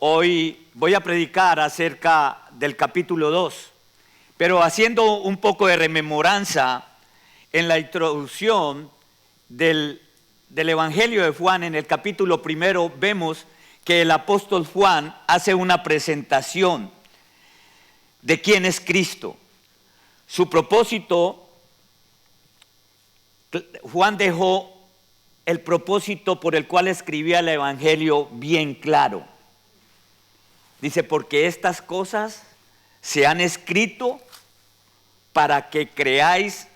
Hoy voy a predicar acerca del capítulo 2, pero haciendo un poco de rememoranza en la introducción del Evangelio de Juan. En el capítulo 1 vemos que el apóstol Juan hace una presentación de quién es Cristo. Su propósito, Juan dejó el propósito por el cual escribía el Evangelio bien claro. Dice, porque estas cosas se han escrito para que creáis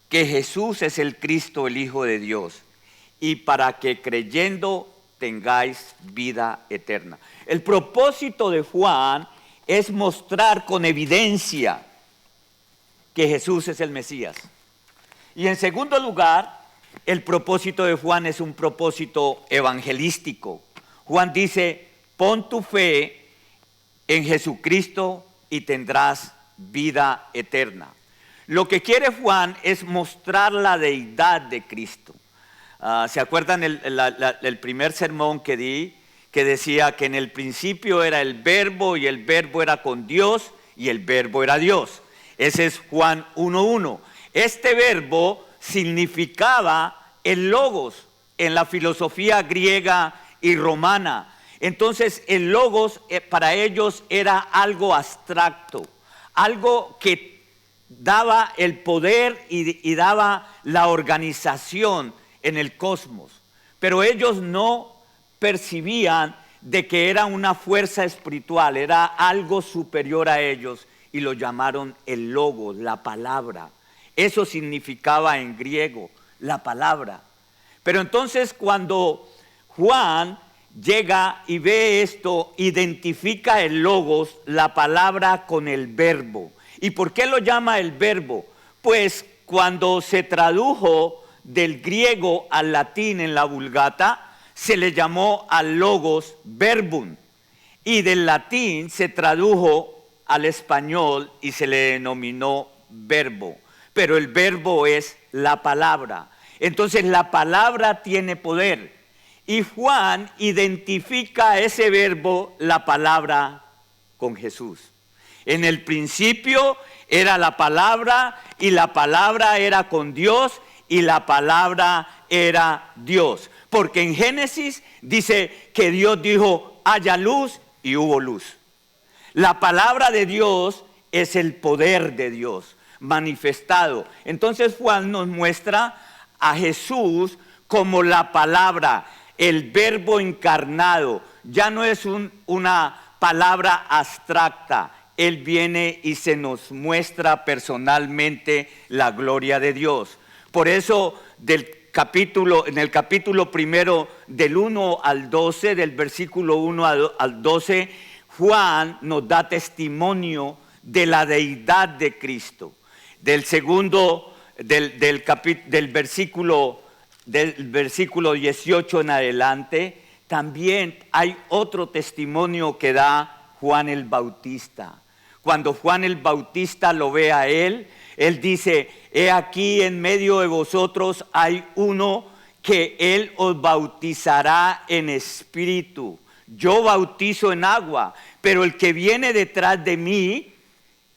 que Jesús es el Cristo, el Hijo de Dios, y para que creyendo tengáis vida eterna. El propósito de Juan es mostrar con evidencia que Jesús es el Mesías. Y en segundo lugar, el propósito de Juan es un propósito evangelístico. Juan dice, pon tu fe en Jesucristo y tendrás vida eterna. Lo que quiere Juan es mostrar la deidad de Cristo. ¿Se acuerdan el primer sermón que di? Que decía que en el principio era el verbo y el verbo era con Dios y el verbo era Dios. Ese es Juan 1:1. Este verbo significaba el logos en la filosofía griega y romana. Entonces el logos para ellos era algo abstracto, algo que daba el poder y daba la organización en el cosmos. Pero ellos no percibían de que era una fuerza espiritual, era algo superior a ellos, y lo llamaron el logos, la palabra. Eso significaba en griego, la palabra. Pero entonces cuando Juan llega y ve esto, identifica el logos, la palabra, con el verbo. ¿Y por qué lo llama el verbo? Pues cuando se tradujo del griego al latín en la Vulgata, se le llamó al logos verbum, y del latín se tradujo al español y se le denominó verbo. Pero el verbo es la palabra. Entonces la palabra tiene poder. Y Juan identifica ese verbo, la palabra, con Jesús. En el principio era la palabra, y la palabra era con Dios, y la palabra era Dios. Porque en Génesis dice que Dios dijo, haya luz, y hubo luz. La palabra de Dios es el poder de Dios manifestado. Entonces Juan nos muestra a Jesús como la palabra, el verbo encarnado. Ya no es una palabra abstracta. Él viene y se nos muestra personalmente la gloria de Dios. Por eso en el capítulo 1, del 1 al 12, del versículo 1 al 12, Juan nos da testimonio de la deidad de Cristo. Del versículo 18 en adelante, también hay otro testimonio que da Juan el Bautista. Cuando Juan el Bautista lo ve a él dice, he aquí en medio de vosotros hay uno que él os bautizará en espíritu. Yo bautizo en agua, pero el que viene detrás de mí,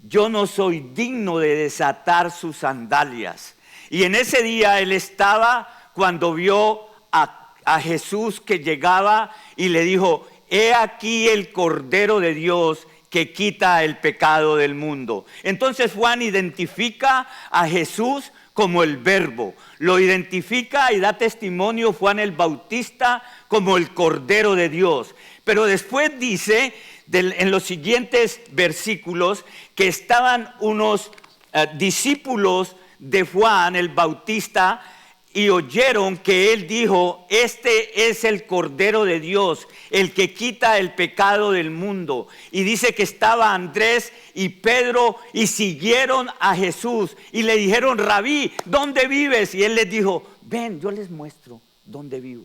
yo no soy digno de desatar sus sandalias. Y en ese día él estaba cuando vio a Jesús que llegaba y le dijo, he aquí el Cordero de Dios que quita el pecado del mundo. Entonces Juan identifica a Jesús como el verbo, lo identifica y da testimonio Juan el Bautista como el Cordero de Dios. Pero después dice en los siguientes versículos que estaban unos discípulos de Juan el Bautista y oyeron que él dijo, este es el Cordero de Dios, el que quita el pecado del mundo. Y dice que estaba Andrés y Pedro y siguieron a Jesús y le dijeron, Rabí, ¿dónde vives? Y él les dijo, ven, yo les muestro dónde vivo.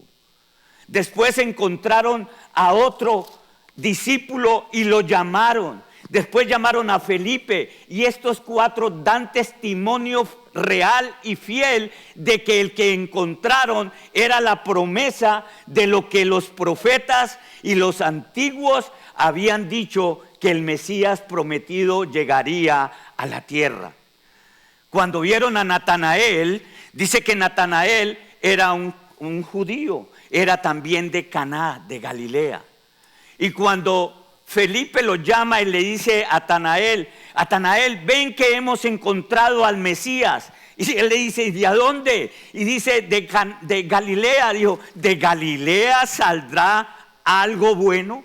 Después encontraron a otro discípulo y lo llamaron. Después llamaron a Felipe y estos 4 dan testimonio real y fiel de que el que encontraron era la promesa de lo que los profetas y los antiguos habían dicho, que el Mesías prometido llegaría a la tierra. Cuando vieron a Natanael, dice que Natanael era un judío, era también de Caná, de Galilea. Y cuando Felipe lo llama y le dice a Natanael, ven que hemos encontrado al Mesías. Y él le dice, ¿y de dónde? Y dice, de Galilea. Dijo, ¿de Galilea saldrá algo bueno?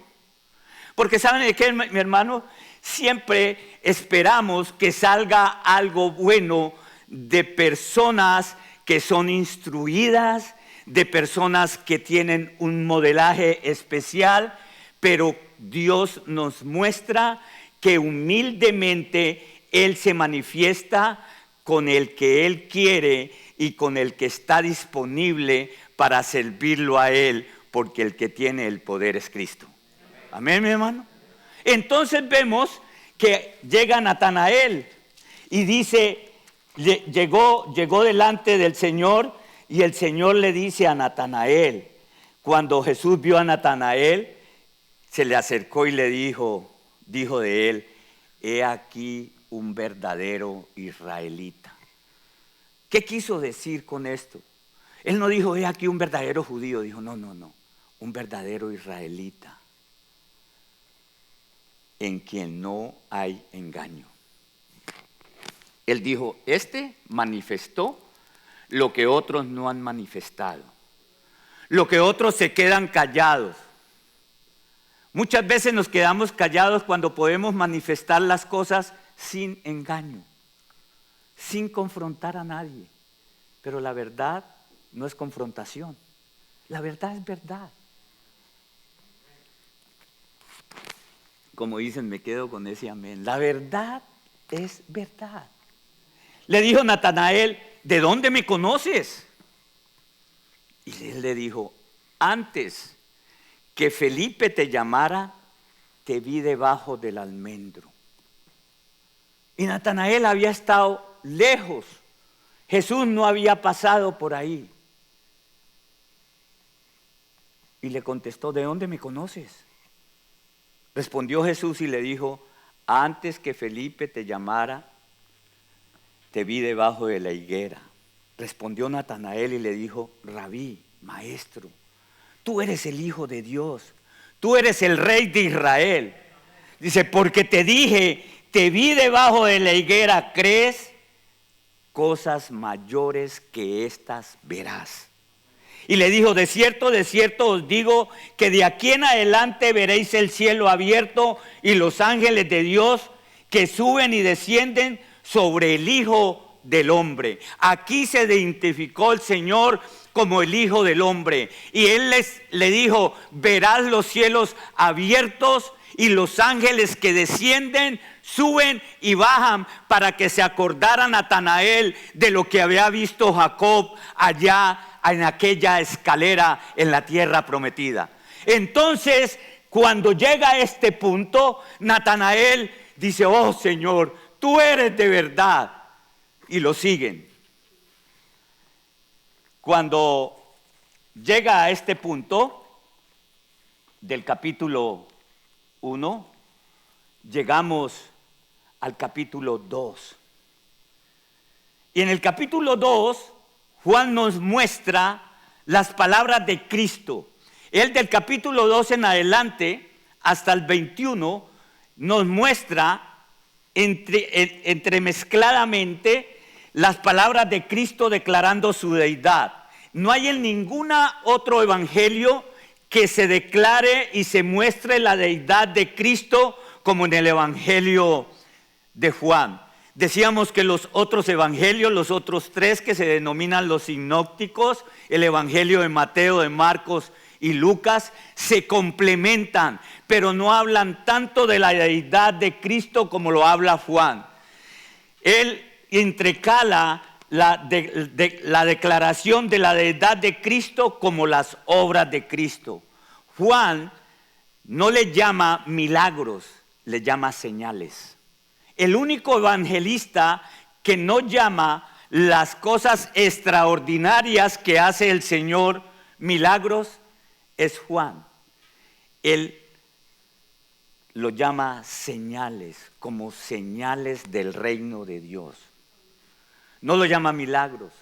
Porque ¿saben de qué, mi hermano? Siempre esperamos que salga algo bueno de personas que son instruidas, de personas que tienen un modelaje especial, pero Dios nos muestra que humildemente Él se manifiesta con el que Él quiere y con el que está disponible para servirlo a Él, porque el que tiene el poder es Cristo. Amén, mi hermano. Entonces vemos que llega Natanael y dice, llegó delante del Señor y el Señor le dice a Natanael, cuando Jesús vio a Natanael, se le acercó y le dijo de él, he aquí un verdadero israelita. ¿Qué quiso decir con esto? Él no dijo, he aquí un verdadero judío, dijo, no, un verdadero israelita, en quien no hay engaño. Él dijo, este manifestó lo que otros no han manifestado, lo que otros se quedan callados. Muchas veces nos quedamos callados cuando podemos manifestar las cosas sin engaño, sin confrontar a nadie. Pero la verdad no es confrontación, la verdad es verdad. Como dicen, me quedo con ese amén. La verdad es verdad. Le dijo Natanael, ¿de dónde me conoces? Y él le dijo, antes que Felipe te llamara, te vi debajo del almendro. Y Natanael había estado lejos. Jesús no había pasado por ahí. Y le contestó, ¿de dónde me conoces? Respondió Jesús y le dijo, antes que Felipe te llamara, te vi debajo de la higuera. Respondió Natanael y le dijo, Rabí, maestro, tú eres el Hijo de Dios, tú eres el Rey de Israel. Dice, porque te dije, te vi debajo de la higuera, ¿crees? Cosas mayores que estas verás. Y le dijo, de cierto os digo, que de aquí en adelante veréis el cielo abierto y los ángeles de Dios que suben y descienden sobre el Hijo del Hombre. Aquí se identificó el Señor como el Hijo del Hombre. Y Él le dijo, verás los cielos abiertos y los ángeles que descienden, suben y bajan, para que se acordara Natanael de lo que había visto Jacob allá en aquella escalera en la tierra prometida. Entonces, cuando llega a este punto, Natanael dice, oh Señor, tú eres de verdad. Y lo siguen. Cuando llega a este punto del capítulo 1, llegamos al capítulo 2. Y en el capítulo 2, Juan nos muestra las palabras de Cristo. Él del capítulo 2 en adelante hasta el 21 nos muestra entremezcladamente las palabras de Cristo declarando su deidad. No hay en ningún otro evangelio que se declare y se muestre la deidad de Cristo como en el evangelio de Juan. Decíamos que los otros evangelios, los otros 3 que se denominan los sinópticos, el evangelio de Mateo, de Marcos y Lucas, se complementan, pero no hablan tanto de la deidad de Cristo como lo habla Juan. Él entrecala la declaración de la deidad de Cristo como las obras de Cristo. Juan no le llama milagros, le llama señales. El único evangelista que no llama las cosas extraordinarias que hace el Señor milagros es Juan. Él lo llama señales, como señales del reino de Dios. No lo llama milagros.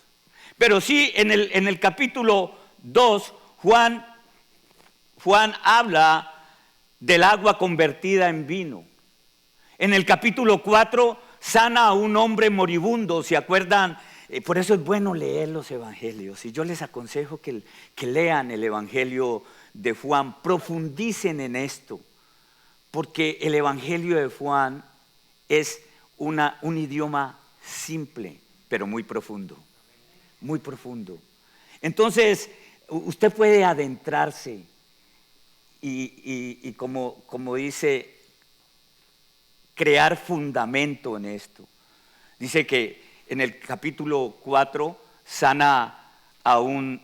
Pero sí, en el capítulo 2, Juan habla del agua convertida en vino. En el capítulo 4 sana a un hombre moribundo, ¿se acuerdan? Por eso es bueno leer los evangelios. Y yo les aconsejo que lean el evangelio de Juan, profundicen en esto. Porque el evangelio de Juan es un idioma simple, pero muy profundo. Muy profundo. Entonces, usted puede adentrarse y como dice, crear fundamento en esto. Dice que en el capítulo 4 sana a un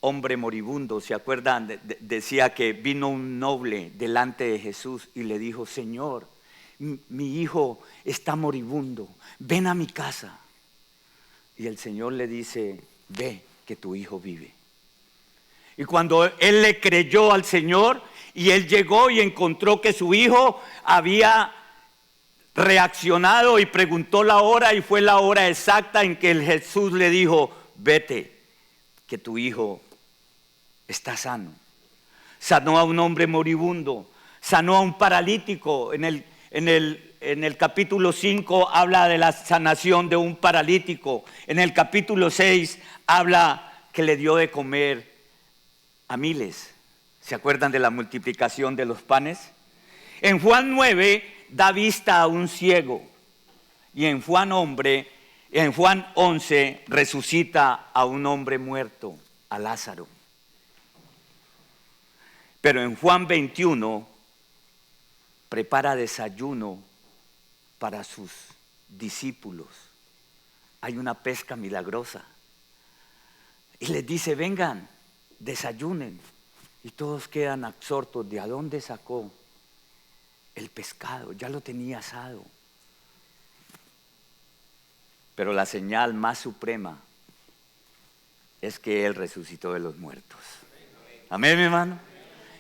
hombre moribundo, ¿se acuerdan? Decía que vino un noble delante de Jesús y le dijo: Señor, mi hijo está moribundo, ven a mi casa. Y el Señor le dice: ve, que tu hijo vive. Y cuando él le creyó al Señor y él llegó y encontró que su hijo había reaccionado y preguntó la hora, y fue la hora exacta en que el Jesús le dijo: vete, que tu hijo está sano. Sanó a un hombre moribundo, sanó a un paralítico. En el capítulo 5 habla de la sanación de un paralítico. En el capítulo 6 habla que le dio de comer a miles. ¿Se acuerdan de la multiplicación de los panes? En Juan 9 da vista a un ciego. Y en Juan 11 resucita a un hombre muerto, a Lázaro. Pero en Juan 21 prepara desayuno para sus discípulos. Hay una pesca milagrosa. Y les dice: vengan, desayunen. Y todos quedan absortos de a dónde sacó el pescado. Ya lo tenía asado. Pero la señal más suprema es que Él resucitó de los muertos. Amén, mi hermano.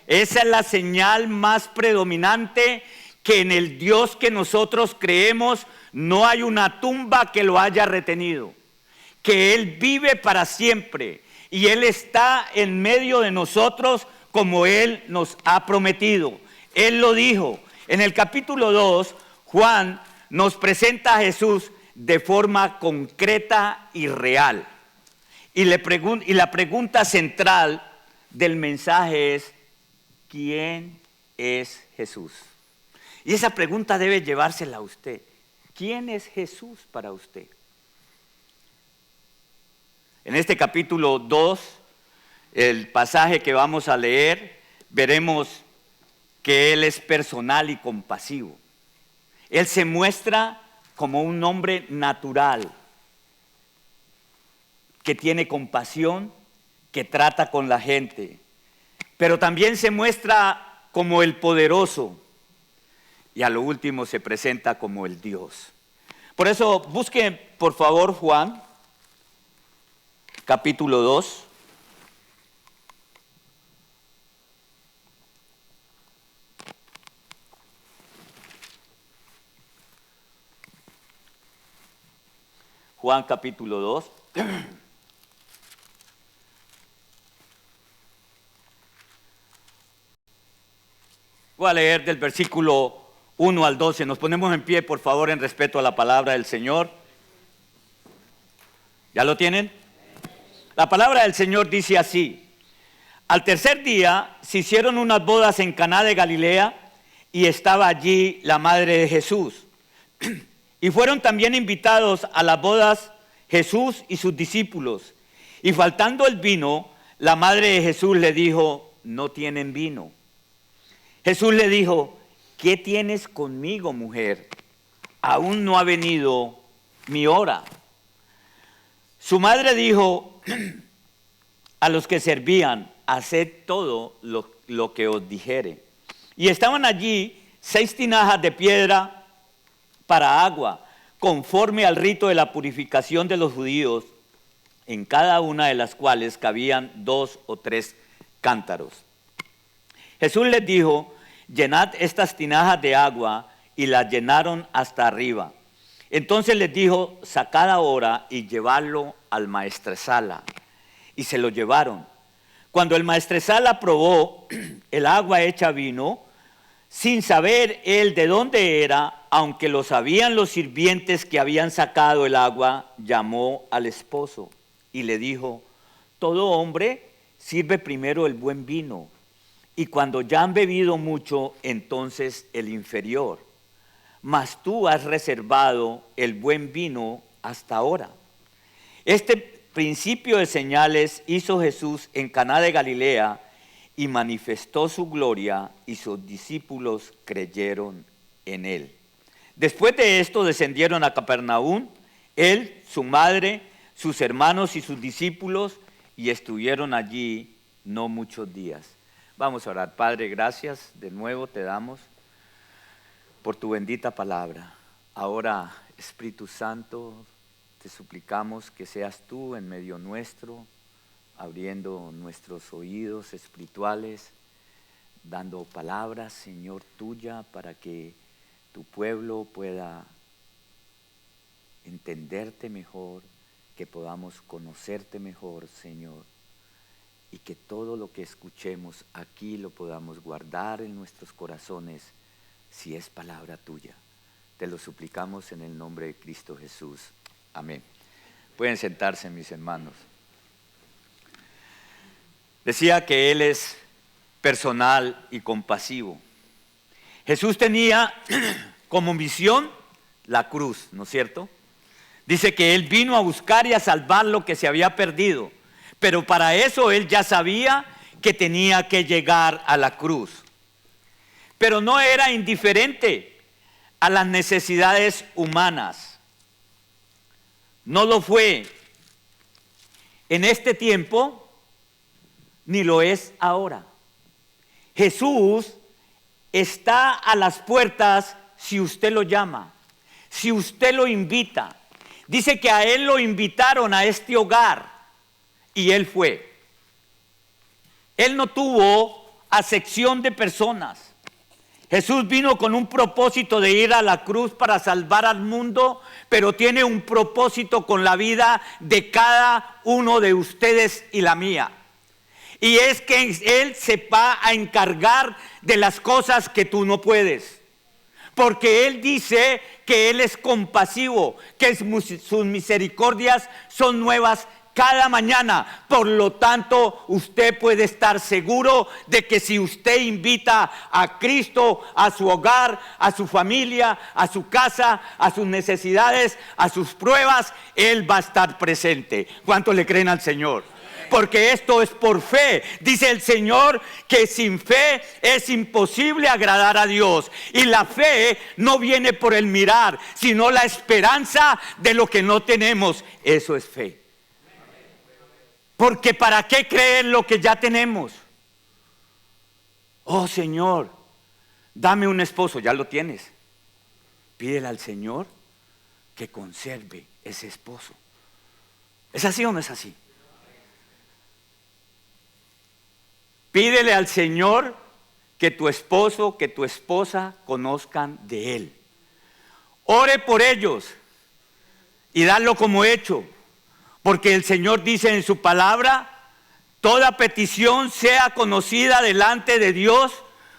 Esa es la señal más predominante, que en el Dios que nosotros creemos no hay una tumba que lo haya retenido, que Él vive para siempre y Él está en medio de nosotros como Él nos ha prometido. Él lo dijo. En el capítulo 2, Juan nos presenta a Jesús de forma concreta y real. Y la pregunta central del mensaje es: ¿quién es Jesús? Y esa pregunta debe llevársela a usted. ¿Quién es Jesús para usted? En este capítulo 2, el pasaje que vamos a leer, veremos que Él es personal y compasivo. Él se muestra como un hombre natural, que tiene compasión, que trata con la gente. Pero también se muestra como el poderoso, y a lo último se presenta como el Dios. Por eso busquen por favor Juan capítulo 2. Juan capítulo 2. Voy a leer del versículo 1 al 12. Nos ponemos en pie, por favor, en respeto a la palabra del Señor. ¿Ya lo tienen? La palabra del Señor dice así: al tercer día se hicieron unas bodas en Caná de Galilea, y estaba allí la madre de Jesús. Y fueron también invitados a las bodas Jesús y sus discípulos. Y faltando el vino, la madre de Jesús le dijo: no tienen vino. Jesús le dijo: ¿qué tienes conmigo, mujer? Aún no ha venido mi hora. Su madre dijo a los que servían: haced todo lo que os dijere. Y estaban allí 6 tinajas de piedra para agua, conforme al rito de la purificación de los judíos, en cada una de las cuales cabían 2 o 3 cántaros. Jesús les dijo: llenad estas tinajas de agua, y las llenaron hasta arriba. Entonces les dijo: sacad ahora y llevadlo al maestresala. Y se lo llevaron. Cuando el maestresala probó el agua hecha vino, sin saber él de dónde era, aunque lo sabían los sirvientes que habían sacado el agua, llamó al esposo y le dijo: todo hombre sirve primero el buen vino, y cuando ya han bebido mucho, entonces el inferior. Mas tú has reservado el buen vino hasta ahora. Este principio de señales hizo Jesús en Caná de Galilea y manifestó su gloria, y sus discípulos creyeron en él. Después de esto descendieron a Capernaum, él, su madre, sus hermanos y sus discípulos, y estuvieron allí no muchos días. Vamos a orar. Padre, gracias de nuevo te damos por tu bendita palabra. Ahora, Espíritu Santo, te suplicamos que seas tú en medio nuestro, abriendo nuestros oídos espirituales, dando palabras, Señor, tuya, para que tu pueblo pueda entenderte mejor, que podamos conocerte mejor, Señor, y que todo lo que escuchemos aquí lo podamos guardar en nuestros corazones, si es palabra tuya. Te lo suplicamos en el nombre de Cristo Jesús. Amén. Pueden sentarse, mis hermanos. Decía que Él es personal y compasivo. Jesús tenía como misión la cruz, ¿no es cierto? Dice que Él vino a buscar y a salvar lo que se había perdido, pero para eso Él ya sabía que tenía que llegar a la cruz. Pero no era indiferente a las necesidades humanas. No lo fue en este tiempo, ni lo es ahora. Jesús está a las puertas si usted lo llama, si usted lo invita. Dice que a Él lo invitaron a este hogar y Él fue. Él no tuvo acepción de personas. Jesús vino con un propósito de ir a la cruz para salvar al mundo, pero tiene un propósito con la vida de cada uno de ustedes y la mía. Y es que Él se va a encargar de las cosas que tú no puedes. Porque Él dice que Él es compasivo, que sus misericordias son nuevas cada mañana. Por lo tanto, usted puede estar seguro de que si usted invita a Cristo a su hogar, a su familia, a su casa, a sus necesidades, a sus pruebas, Él va a estar presente. ¿Cuánto le creen al Señor? Porque esto es por fe. Dice el Señor que sin fe es imposible agradar a Dios. Y la fe no viene por el mirar, sino la esperanza de lo que no tenemos. Eso es fe. Porque ¿para qué creer lo que ya tenemos? Oh Señor, dame un esposo. Ya lo tienes. Pídele al Señor que conserve ese esposo. ¿Es así o no es así? Pídele al Señor que tu esposo, que tu esposa conozcan de Él. Ore por ellos y dadlo como hecho, porque el Señor dice en su palabra: toda petición sea conocida delante de Dios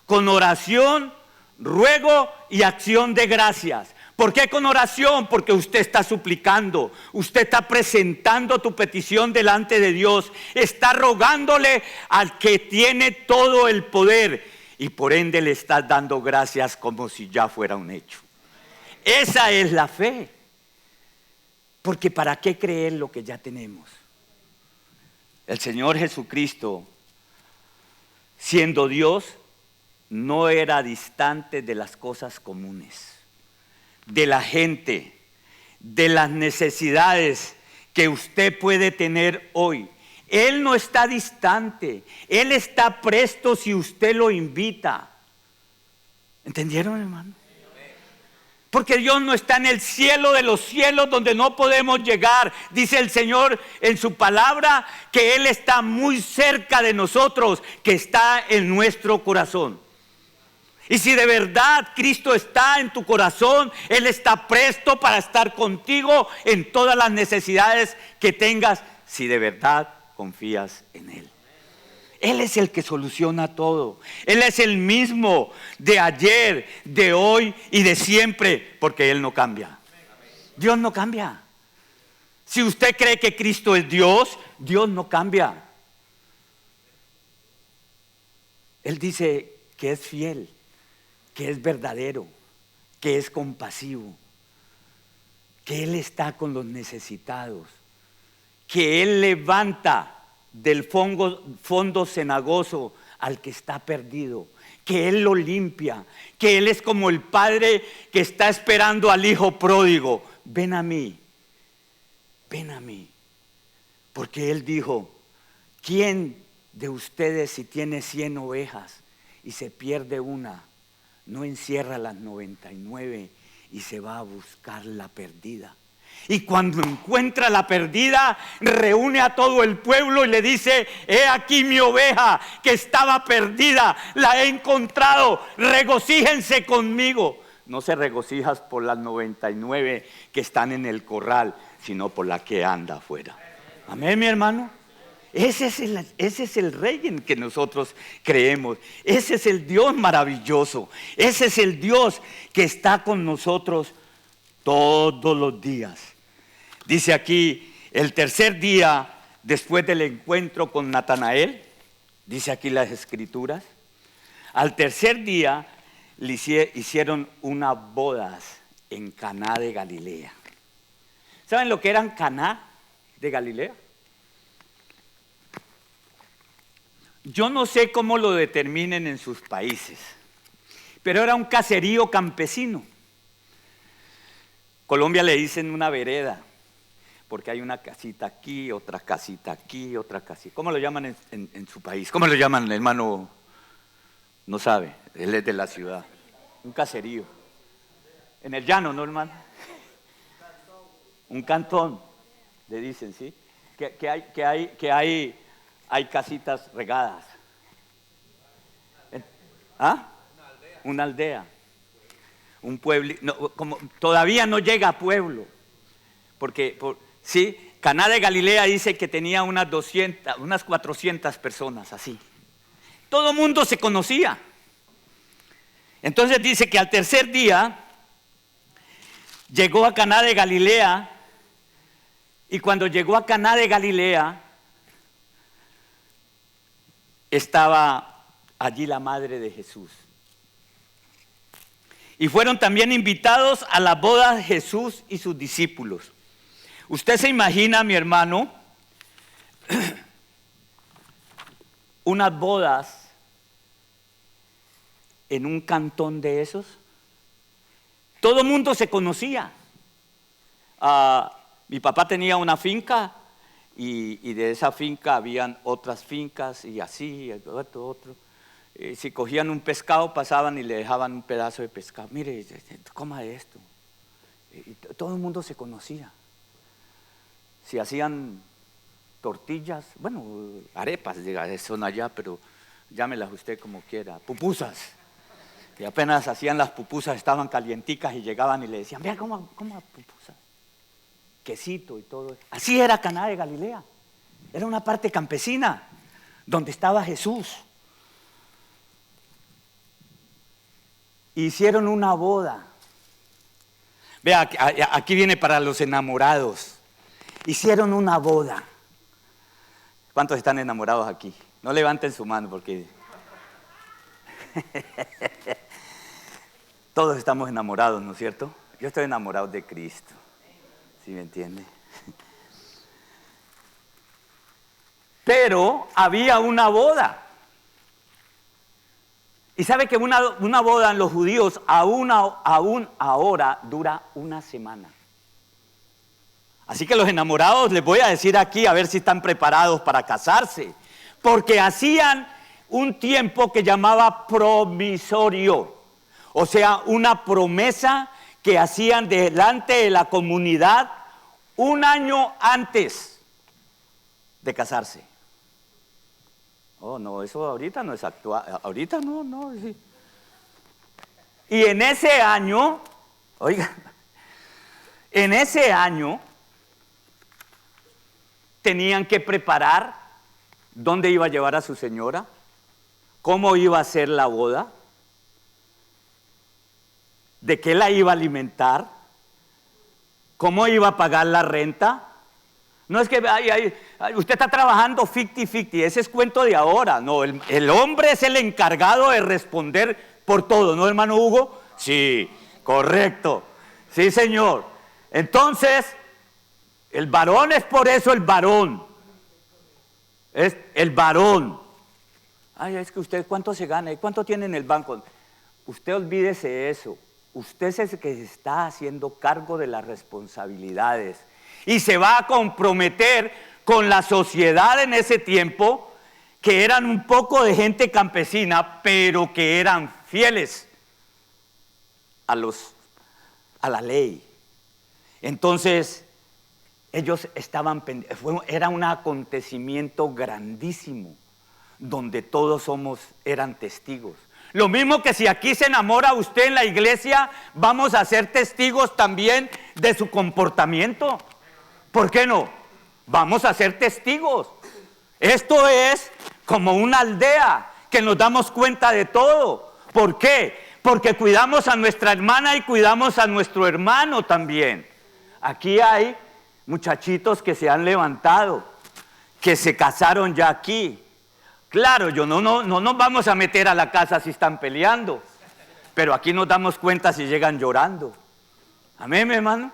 con oración, ruego y acción de gracias. ¿Por qué con oración? Porque usted está suplicando, usted está presentando tu petición delante de Dios, está rogándole al que tiene todo el poder y por ende le estás dando gracias como si ya fuera un hecho. Esa es la fe. Porque ¿para qué creer lo que ya tenemos? El Señor Jesucristo, siendo Dios, no era distante de las cosas comunes, de la gente, de las necesidades que usted puede tener hoy. Él no está distante, Él está presto si usted lo invita. ¿Entendieron, hermano? Porque Dios no está en el cielo de los cielos donde no podemos llegar. Dice el Señor en su palabra que Él está muy cerca de nosotros, que está en nuestro corazón. Y si de verdad Cristo está en tu corazón, Él está presto para estar contigo en todas las necesidades que tengas, si de verdad confías en Él. Él es el que soluciona todo. Él es el mismo de ayer, de hoy y de siempre, porque Él no cambia. Dios no cambia. Si usted cree que Cristo es Dios, Dios no cambia. Él dice que es fiel, que es verdadero, que es compasivo, que Él está con los necesitados, que Él levanta del fondo cenagoso al que está perdido, que Él lo limpia, que Él es como el padre que está esperando al hijo pródigo. Ven a mí, porque Él dijo: ¿quién de ustedes, si tiene 100 ovejas y se pierde una, no encierra las 99 y se va a buscar la perdida? Y cuando encuentra la perdida, reúne a todo el pueblo y le dice: he aquí mi oveja que estaba perdida, la he encontrado, regocíjense conmigo. No se regocijas por las 99 que están en el corral, sino por la que anda afuera. Amén, mi hermano. Ese es el rey en que nosotros creemos. Ese es el Dios maravilloso. Ese es el Dios que está con nosotros todos los días. Dice aquí, el tercer día después del encuentro con Natanael, dice aquí las escrituras, al tercer día le hicieron unas bodas en Caná de Galilea. ¿Saben lo que eran Caná de Galilea? Yo no sé cómo lo determinen en sus países, pero era un caserío campesino. Colombia le dicen una vereda, porque hay una casita aquí, otra casita aquí, otra casita. ¿Cómo lo llaman en su país? ¿Cómo lo llaman, hermano? No sabe, él es de la ciudad. Un caserío. En el llano, ¿no, hermano? Un cantón, le dicen, ¿sí? Que hay casitas regadas. ¿Ah? Una aldea. Un pueblo. No, como todavía no llega a pueblo. Porque, sí, Caná de Galilea dice que tenía unas 400 personas, así. Todo el mundo se conocía. Entonces dice que al tercer día llegó a Caná de Galilea, y cuando llegó a Caná de Galilea estaba allí la madre de Jesús. Y fueron también invitados a la boda de Jesús y sus discípulos. Usted se imagina, mi hermano, unas bodas en un cantón de esos. Todo el mundo se conocía. Mi papá tenía una finca y de esa finca habían otras fincas y así, otro. Si cogían un pescado, pasaban y le dejaban un pedazo de pescado. Mire, coma esto. Y todo el mundo se conocía. Si hacían tortillas, bueno, arepas, son allá, pero llámelas usted como quiera, pupusas. Y apenas hacían las pupusas, estaban calienticas y llegaban y le decían: vea, ¿cómo pupusas? Quesito y todo. Así era Caná de Galilea. Era una parte campesina donde estaba Jesús. Hicieron una boda. Vea, aquí viene para los enamorados. Hicieron una boda. ¿Cuántos están enamorados aquí? No levanten su mano porque todos estamos enamorados, ¿no es cierto? Yo estoy enamorado de Cristo. ¿Sí me entiende? Pero había una boda. Y sabe que una boda en los judíos aún ahora dura una semana. Así que los enamorados les voy a decir aquí a ver si están preparados para casarse. Porque hacían un tiempo que llamaba promisorio. O sea, una promesa que hacían delante de la comunidad un año antes de casarse. Oh, no, eso ahorita no es actual, ahorita no. Sí. Y en ese año, oiga, en ese año tenían que preparar dónde iba a llevar a su señora, cómo iba a ser la boda, de qué la iba a alimentar, cómo iba a pagar la renta. No es que usted está trabajando 50-50, ese es cuento de ahora. No, el hombre es el encargado de responder por todo, ¿no, hermano Hugo? Sí, correcto. Sí, señor. Entonces, el varón es por eso el varón. Es el varón. Ay, es que usted, ¿cuánto se gana? ¿Y cuánto tiene en el banco? Usted olvídese de eso. Usted es el que se está haciendo cargo de las responsabilidades y se va a comprometer con la sociedad en ese tiempo, que eran un poco de gente campesina, pero que eran fieles a la ley. Entonces, ellos estaban pendientes, era un acontecimiento grandísimo, donde todos eran testigos. Lo mismo que si aquí se enamora usted en la iglesia, vamos a ser testigos también de su comportamiento. ¿Por qué no? Vamos a ser testigos. Esto es como una aldea que nos damos cuenta de todo. ¿Por qué? Porque cuidamos a nuestra hermana y cuidamos a nuestro hermano también. Aquí hay muchachitos que se han levantado, que se casaron ya aquí. Claro, no nos vamos a meter a la casa si están peleando, pero aquí nos damos cuenta si llegan llorando. Amén, mi hermano.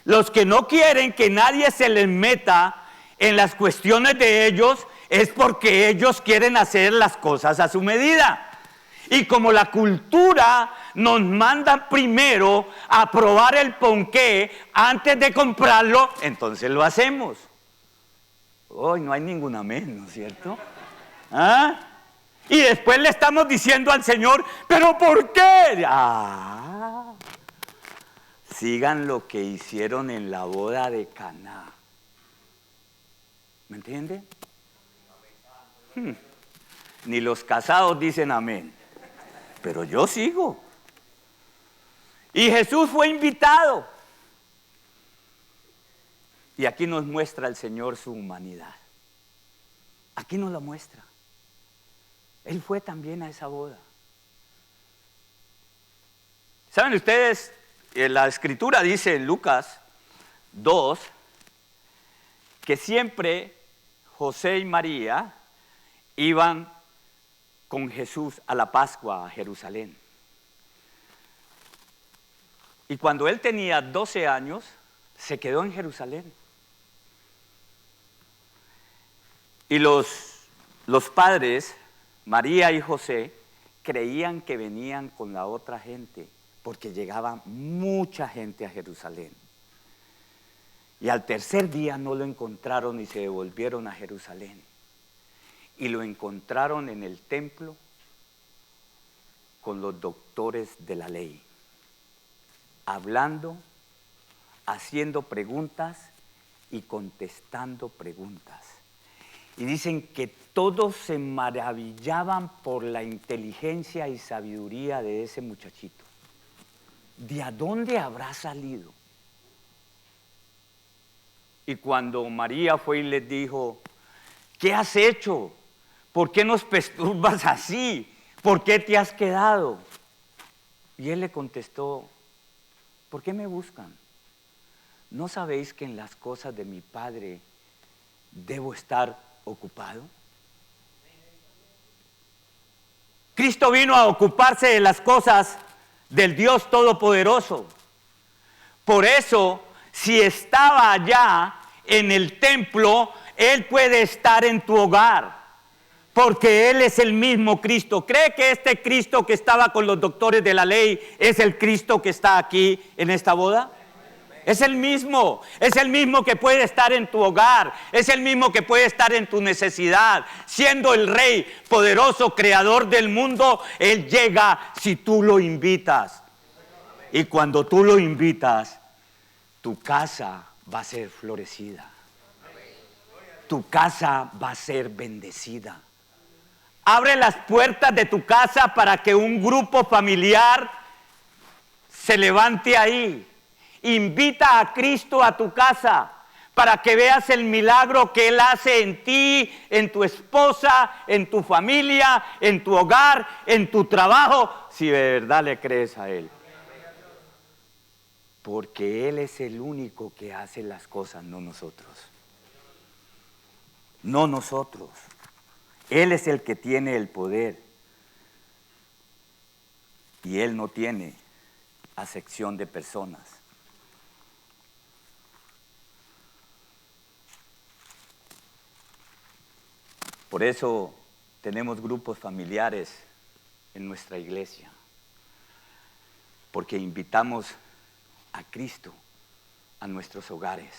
Los que no quieren que nadie se les meta en las cuestiones de ellos es porque ellos quieren hacer las cosas a su medida. Y como la cultura nos manda primero a probar el ponqué antes de comprarlo, entonces lo hacemos. Hoy no hay ningún amén, ¿no es cierto? ¿Ah? Y después le estamos diciendo al Señor, ¿pero por qué? Sigan lo que hicieron en la boda de Caná. ¿Me entiende? Ni los casados dicen amén, pero yo sigo. Y Jesús fue invitado. Y aquí nos muestra el Señor su humanidad. Aquí nos la muestra. Él fue también a esa boda. ¿Saben ustedes? La escritura dice en Lucas 2 que siempre José y María iban con Jesús a la Pascua a Jerusalén. Y cuando él tenía 12 años, se quedó en Jerusalén. Y los padres, María y José, creían que venían con la otra gente, porque llegaba mucha gente a Jerusalén. Y al tercer día no lo encontraron y se devolvieron a Jerusalén. Y lo encontraron en el templo con los doctores de la ley, hablando, haciendo preguntas y contestando preguntas. Y dicen que todos se maravillaban por la inteligencia y sabiduría de ese muchachito. ¿De a dónde habrá salido? Y cuando María fue y les dijo, ¿qué has hecho? ¿Por qué nos perturbas así? ¿Por qué te has quedado? Y él le contestó, ¿por qué me buscan? ¿No sabéis que en las cosas de mi Padre debo estar ocupado? Cristo vino a ocuparse de las cosas del Dios Todopoderoso. Por eso, si estaba allá en el templo, Él puede estar en tu hogar, porque Él es el mismo Cristo. ¿Cree que este Cristo que estaba con los doctores de la ley es el Cristo que está aquí en esta boda? Es el mismo que puede estar en tu hogar, es el mismo que puede estar en tu necesidad. Siendo el Rey poderoso, creador del mundo, Él llega si tú lo invitas. Y cuando tú lo invitas, tu casa va a ser florecida. Tu casa va a ser bendecida. Abre las puertas de tu casa para que un grupo familiar se levante ahí. Invita a Cristo a tu casa para que veas el milagro que Él hace en ti, en tu esposa, en tu familia, en tu hogar, en tu trabajo, si de verdad le crees a Él. Porque Él es el único que hace las cosas, no nosotros. No nosotros. Él es el que tiene el poder. Y Él no tiene acepción de personas. Por eso tenemos grupos familiares en nuestra iglesia. Porque invitamos a Cristo a nuestros hogares.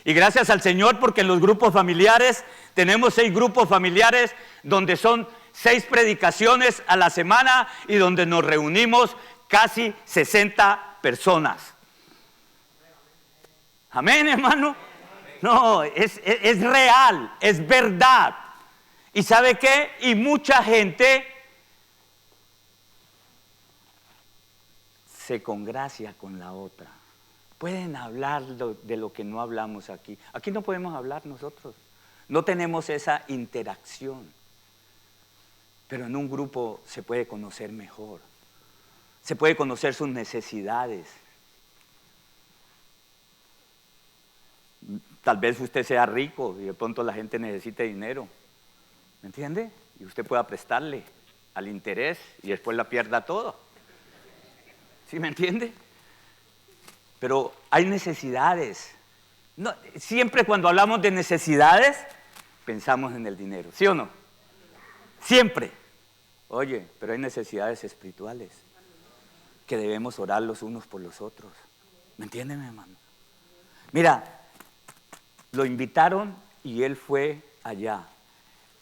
Y gracias al Señor porque en los grupos familiares, tenemos 6 grupos familiares donde son 6 predicaciones a la semana y donde nos reunimos casi 60 personas. Amén, hermano. No, es real, es verdad. ¿Y sabe qué? Y mucha gente se congracia con la otra. Pueden hablar de lo que no hablamos aquí. Aquí no podemos hablar nosotros. No tenemos esa interacción. Pero en un grupo se puede conocer mejor. Se puede conocer sus necesidades. Tal vez usted sea rico y de pronto la gente necesite dinero. ¿Me entiende? Y usted pueda prestarle al interés y después la pierda todo. ¿Sí me entiende? Pero hay necesidades. No, siempre cuando hablamos de necesidades, pensamos en el dinero, ¿sí o no? Siempre. Oye, pero hay necesidades espirituales que debemos orar los unos por los otros. ¿Me entiende, mi hermano? Mira, lo invitaron y él fue allá.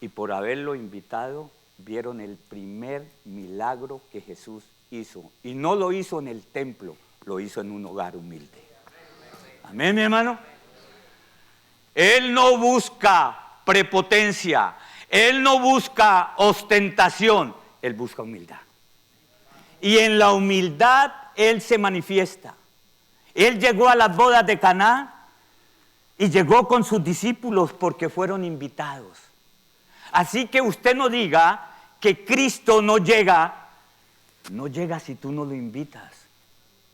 Y por haberlo invitado, vieron el primer milagro que Jesús hizo. Y no lo hizo en el templo, lo hizo en un hogar humilde. Amén, mi hermano. Él no busca prepotencia, Él no busca ostentación, Él busca humildad. Y en la humildad Él se manifiesta. Él llegó a las bodas de Caná y llegó con sus discípulos porque fueron invitados. Así que usted no diga que Cristo no llega si tú no lo invitas.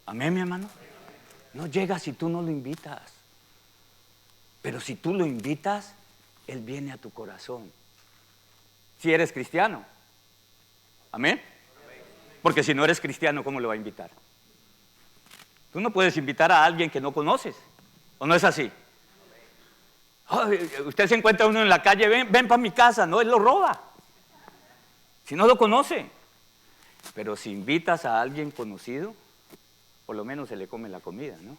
Amén, mi hermano. No llega si tú no lo invitas. Pero si tú lo invitas, Él viene a tu corazón. Si eres cristiano. Amén. Porque si no eres cristiano, ¿cómo lo va a invitar? Tú no puedes invitar a alguien que no conoces. ¿O no es así? Oh, usted se encuentra uno en la calle, ven para mi casa. No, él lo roba. Si no lo conoce. Pero si invitas a alguien conocido, por lo menos se le come la comida, ¿no?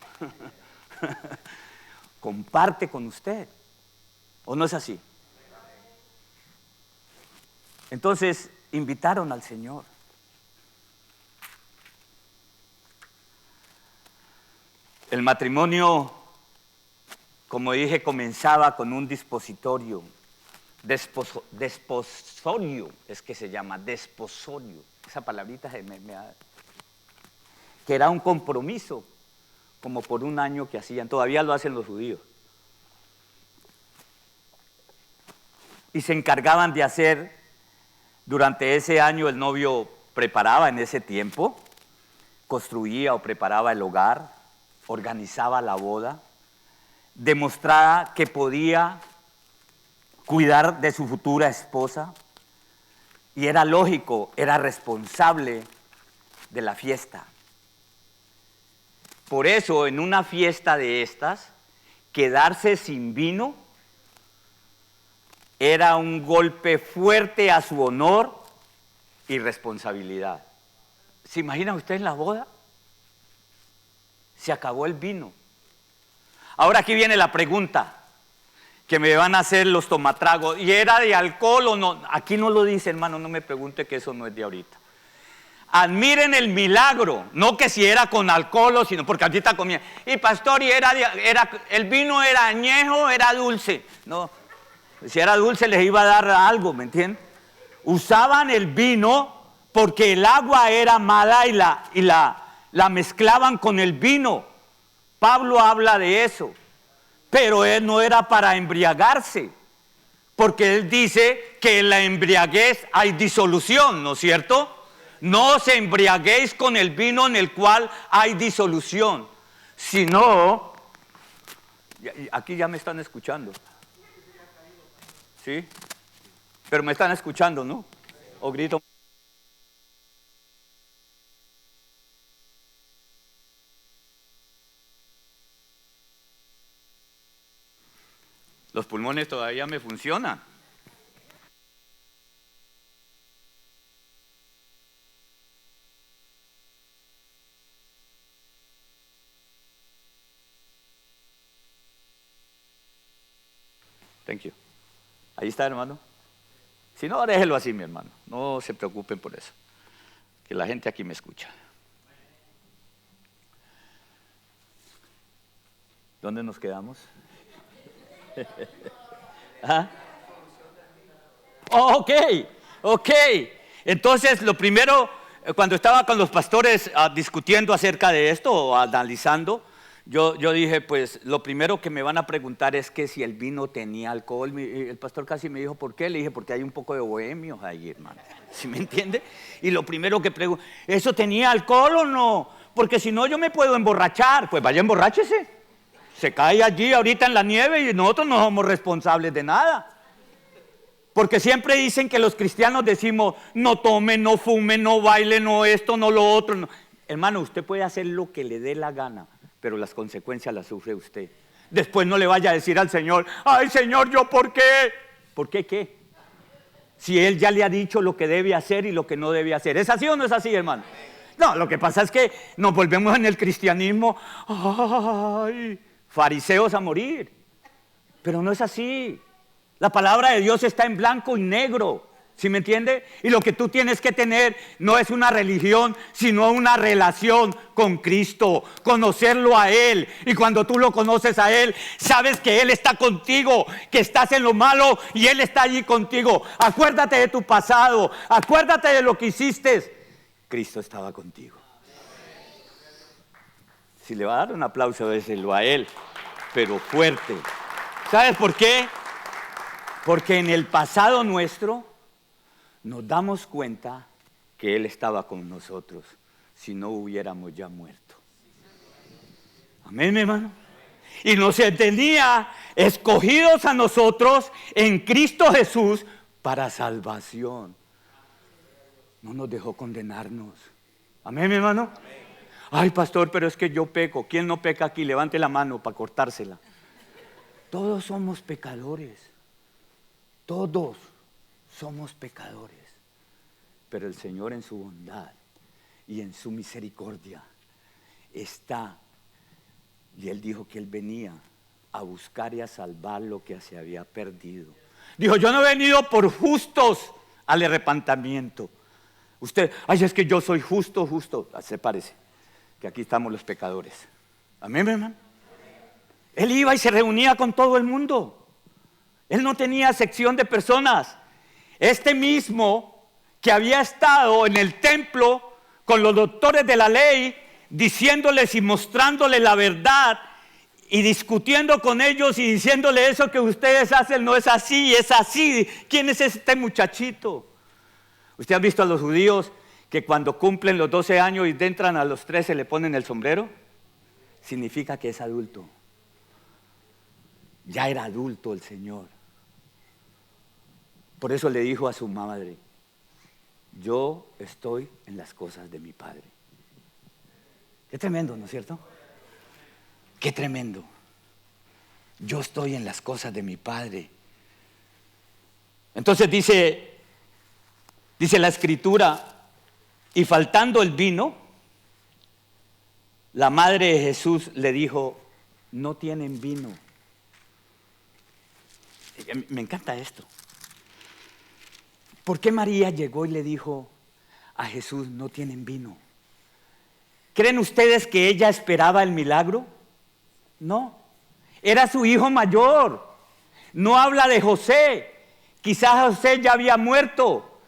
Comparte con usted. ¿O no es así? Entonces, invitaron al Señor. El matrimonio, como dije, comenzaba con un dispositorio. Desposorio, es que se llama, desposorio. Esa palabrita que era un compromiso, como por un año que hacían, todavía lo hacen los judíos. Y se encargaban de hacer, durante ese año el novio preparaba en ese tiempo, construía o preparaba el hogar, organizaba la boda, demostraba que podía cuidar de su futura esposa y era lógico, era responsable de la fiesta. Por eso, en una fiesta de estas, quedarse sin vino era un golpe fuerte a su honor y responsabilidad. ¿Se imagina usted en la boda? Se acabó el vino. Ahora aquí viene la pregunta que me van a hacer los tomatragos. ¿Y era de alcohol o no? Aquí no lo dice, hermano, no me pregunte, que eso no es de ahorita. Admiren el milagro, no que si era con alcohol o sino porque ahorita comía. Y pastor, y el vino era añejo, era dulce. No, si era dulce les iba a dar algo, ¿me entienden? Usaban el vino porque el agua era mala y la mezclaban con el vino. Pablo habla de eso. Pero él no era para embriagarse, porque él dice que en la embriaguez hay disolución, ¿no es cierto? No os embriaguéis con el vino en el cual hay disolución, sino, aquí ya me están escuchando, ¿sí? Pero me están escuchando, ¿no? O grito. Los pulmones todavía me funcionan. Thank you. Ahí está, hermano. Si no, déjelo así, mi hermano. No se preocupen por eso. Que la gente aquí me escucha. ¿Dónde nos quedamos? ¿Ah? Oh, ok. Entonces, lo primero, cuando estaba con los pastores discutiendo acerca de esto o analizando, yo dije, pues lo primero que me van a preguntar es que si el vino tenía alcohol. El pastor casi me dijo, ¿por qué? Le dije, porque hay un poco de bohemios ahí, hermano. ¿Sí me entiende? Y lo primero que pregunto, ¿eso tenía alcohol o no? Porque si no, yo me puedo emborrachar. Pues vaya, emborráchese. Se cae allí ahorita en la nieve y nosotros no somos responsables de nada. Porque siempre dicen que los cristianos decimos, no tome, no fume, no baile, no esto, no lo otro. No. Hermano, usted puede hacer lo que le dé la gana, pero las consecuencias las sufre usted. Después no le vaya a decir al Señor, ay Señor, ¿yo por qué? ¿Por qué qué? Si Él ya le ha dicho lo que debe hacer y lo que no debe hacer. ¿Es así o no es así, hermano? No, lo que pasa es que nos volvemos en el cristianismo, ay, fariseos a morir. Pero no es así. La palabra de Dios está en blanco y negro, ¿sí me entiende? Y lo que tú tienes que tener no es una religión, sino una relación con Cristo, conocerlo a Él. Y cuando tú lo conoces a Él, sabes que Él está contigo, que estás en lo malo y Él está allí contigo. Acuérdate de tu pasado, acuérdate de lo que hiciste. Cristo estaba contigo. Si le va a dar un aplauso, déselo a Él, pero fuerte. ¿Sabes por qué? Porque en el pasado nuestro nos damos cuenta que Él estaba con nosotros, si no hubiéramos ya muerto. Amén, mi hermano. Y nos tenía escogidos a nosotros en Cristo Jesús para salvación. No nos dejó condenarnos. Amén, mi hermano. Ay, pastor, pero es que yo peco. ¿Quién no peca aquí? Levante la mano para cortársela. Todos somos pecadores. Todos somos pecadores, pero el Señor en su bondad y en su misericordia está, y Él dijo que Él venía a buscar y a salvar lo que se había perdido. Dijo, yo no he venido por justos al arrepentimiento. Usted, ay, es que yo soy justo. Se parece que aquí estamos los pecadores. Amén, hermano. Él iba y se reunía con todo el mundo. Él no tenía sección de personas. Este mismo que había estado en el templo con los doctores de la ley, diciéndoles y mostrándoles la verdad y discutiendo con ellos y diciéndoles eso que ustedes hacen no es así, es así. ¿Quién es este muchachito? ¿Usted ha visto a los judíos que cuando cumplen los 12 años y entran a los 13 le ponen el sombrero? Significa que es adulto. Ya era adulto el Señor. Por eso le dijo a su madre, yo estoy en las cosas de mi Padre. Qué tremendo, ¿no es cierto? Qué tremendo. Yo estoy en las cosas de mi Padre. Entonces dice la Escritura, y faltando el vino, la madre de Jesús le dijo, no tienen vino. Me encanta esto. ¿Por qué María llegó y le dijo a Jesús, no tienen vino? ¿Creen ustedes que ella esperaba el milagro? No. Era su hijo mayor. No habla de José. Quizás José ya había muerto.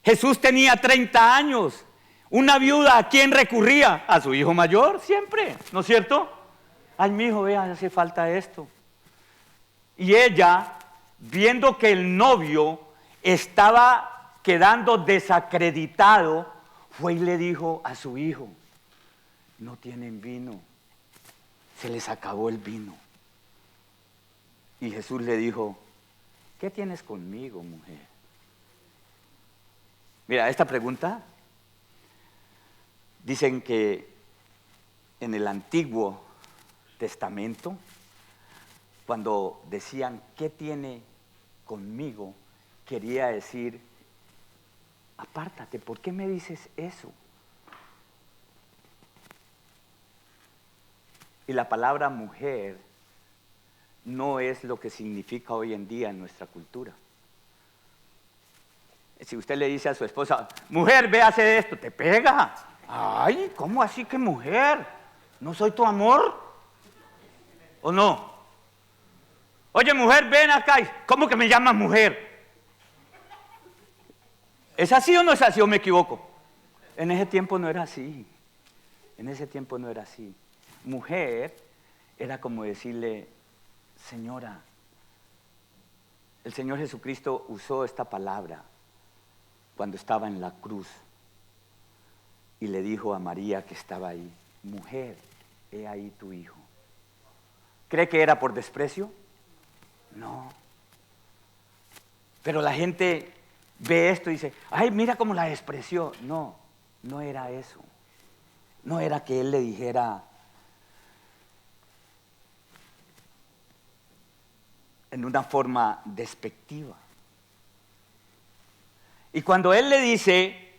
Jesús tenía 30 años. Una viuda, ¿a quién recurría? A su hijo mayor, siempre, ¿no es cierto? Ay, mi hijo, vea, hace falta esto. Y ella, viendo que el novio estaba quedando desacreditado, fue y le dijo a su hijo, no tienen vino, se les acabó el vino. Y Jesús le dijo, ¿qué tienes conmigo, mujer? Mira, esta pregunta, dicen que en el Antiguo Testamento, cuando decían, ¿qué tiene conmigo? Quería decir, apártate, ¿por qué me dices eso? Y la palabra mujer no es lo que significa hoy en día en nuestra cultura. Si usted le dice a su esposa, mujer, ve a hacer esto, te pega. Ay, ¿cómo así que mujer? ¿No soy tu amor? ¿O no? Oye, mujer, ven acá. ¿Cómo que me llamas mujer? ¿Es así o no es así o me equivoco? En ese tiempo no era así. En ese tiempo no era así. Mujer era como decirle, señora, el Señor Jesucristo usó esta palabra cuando estaba en la cruz y le dijo a María que estaba ahí, mujer, he ahí tu hijo. ¿Cree que era por desprecio? No. Pero la gente ve esto y dice, ay, mira cómo la despreció. No, no era eso. No era que él le dijera en una forma despectiva. Y cuando él le dice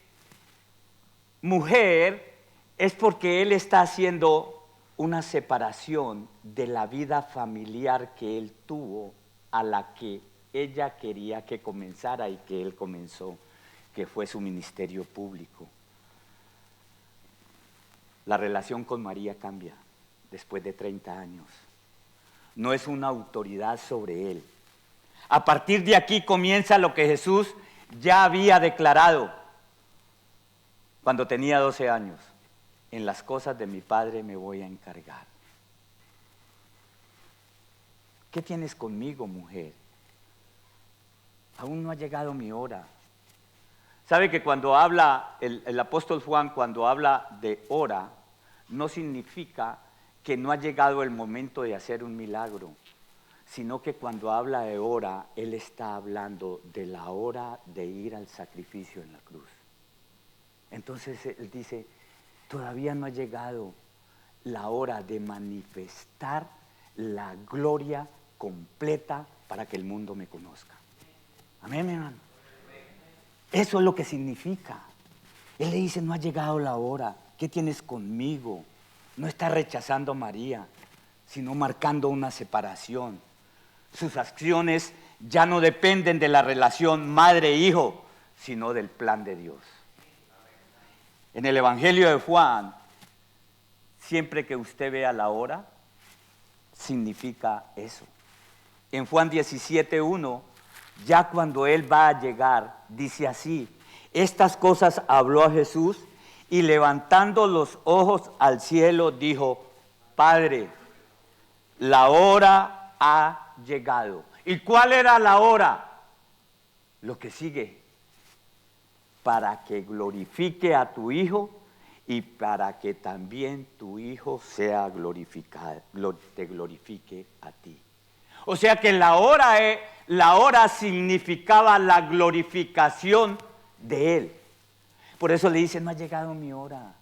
mujer, es porque él está haciendo una separación de la vida familiar que él tuvo a la que ella quería que comenzara y que él comenzó, que fue su ministerio público. La relación con María cambia después de 30 años. No es una autoridad sobre él. A partir de aquí comienza lo que Jesús ya había declarado cuando tenía 12 años. En las cosas de mi Padre me voy a encargar. ¿Qué tienes conmigo, mujer? Aún no ha llegado mi hora. ¿Sabe que cuando habla el apóstol Juan, cuando habla de hora, no significa que no ha llegado el momento de hacer un milagro, sino que cuando habla de hora, él está hablando de la hora de ir al sacrificio en la cruz. Entonces él dice, todavía no ha llegado la hora de manifestar la gloria completa para que el mundo me conozca. Amén, hermano. Eso es lo que significa. Él le dice, no ha llegado la hora. ¿Qué tienes conmigo? No está rechazando a María, sino marcando una separación. Sus acciones ya no dependen de la relación madre-hijo, sino del plan de Dios. En el Evangelio de Juan, siempre que usted vea la hora, significa eso. En Juan 17:1, ya cuando él va a llegar, dice así, estas cosas habló a Jesús y levantando los ojos al cielo dijo, Padre, la hora ha llegado. ¿Y cuál era la hora? Lo que sigue, para que glorifique a tu Hijo y para que también tu Hijo sea glorificado, te glorifique a ti. O sea que la hora significaba la glorificación de Él. Por eso le dice, no ha llegado mi hora.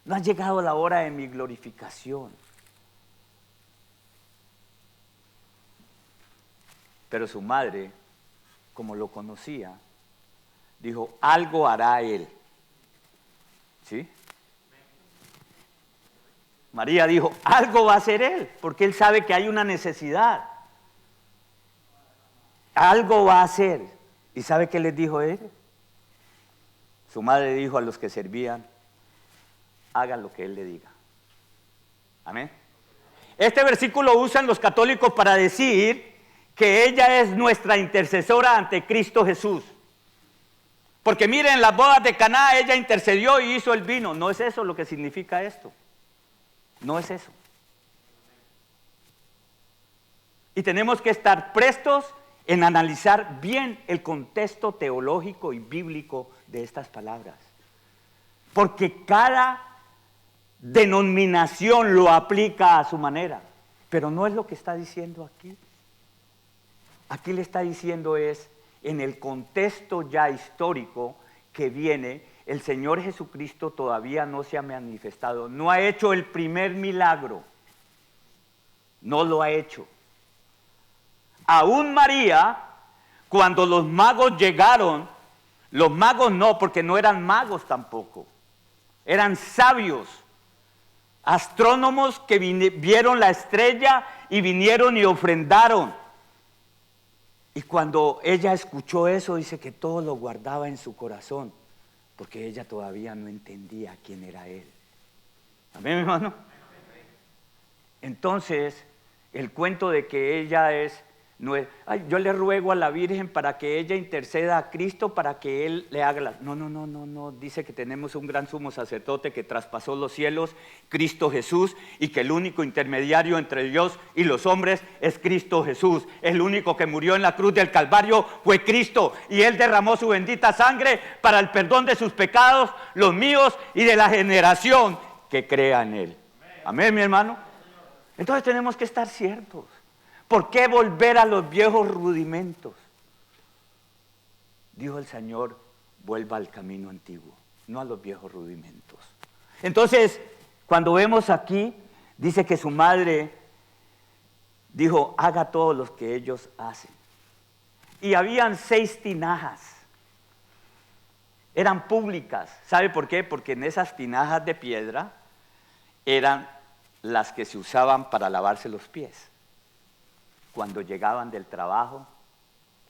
No ha llegado la hora de mi glorificación. Pero su madre, como lo conocía, dijo, algo hará Él. ¿Sí? María dijo, algo va a hacer él, porque él sabe que hay una necesidad. Algo va a hacer. ¿Y sabe qué les dijo él? Su madre dijo a los que servían, hagan lo que él le diga. Amén. Este versículo usan los católicos para decir que ella es nuestra intercesora ante Cristo Jesús. Porque miren, en las bodas de Caná ella intercedió y hizo el vino. No es eso lo que significa esto. No es eso. Y tenemos que estar prestos en analizar bien el contexto teológico y bíblico de estas palabras. Porque cada denominación lo aplica a su manera. Pero no es lo que está diciendo aquí. Aquí le está diciendo es, en el contexto ya histórico que viene, el Señor Jesucristo todavía no se ha manifestado. No ha hecho el primer milagro. No lo ha hecho. Aún María, cuando los magos llegaron, los magos no, porque no eran magos tampoco. Eran sabios, astrónomos que vieron la estrella y vinieron y ofrendaron. Y cuando ella escuchó eso, dice que todo lo guardaba en su corazón, porque ella todavía no entendía quién era él. ¿Amén, mi hermano? Entonces, el cuento de que ella es, no es, ay, yo le ruego a la Virgen para que ella interceda a Cristo para que Él le haga la... No, dice que tenemos un gran sumo sacerdote que traspasó los cielos, Cristo Jesús, y que el único intermediario entre Dios y los hombres es Cristo Jesús. El único que murió en la cruz del Calvario fue Cristo, y Él derramó su bendita sangre para el perdón de sus pecados, los míos y de la generación que crea en Él. Amén, mi hermano. Entonces tenemos que estar ciertos. ¿Por qué volver a los viejos rudimentos? Dijo el Señor, vuelva al camino antiguo, no a los viejos rudimentos. Entonces, cuando vemos aquí, dice que su madre dijo, haga todo lo que ellos hacen. Y habían 6 tinajas. Eran públicas. ¿Sabe por qué? Porque en esas tinajas de piedra eran las que se usaban para lavarse los pies. Cuando llegaban del trabajo,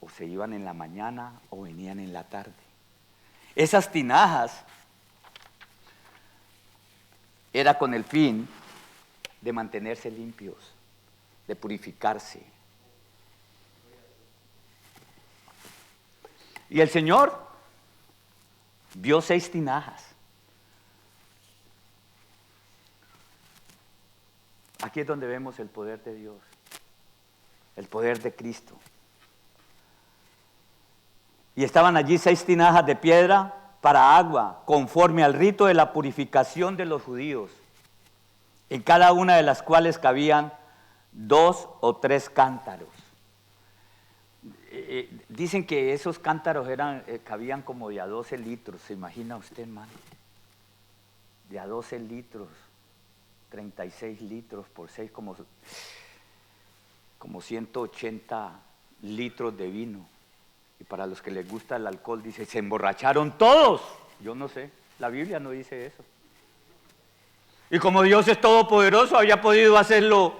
o se iban en la mañana, o venían en la tarde. Esas tinajas era con el fin de mantenerse limpios, de purificarse. Y el Señor vio 6 tinajas. Aquí es donde vemos el poder de Dios. El poder de Cristo. Y estaban allí 6 tinajas de piedra para agua, conforme al rito de la purificación de los judíos, en cada una de las cuales cabían 2 o 3 cántaros. Dicen que esos cántaros cabían como de a 12 litros, ¿se imagina usted, hermano? De a 12 litros, 36 litros por 6, como 180 litros de vino. Y para los que les gusta el alcohol, dice, se emborracharon todos. Yo no sé, la Biblia no dice eso. Y como Dios es todopoderoso, había podido hacerlo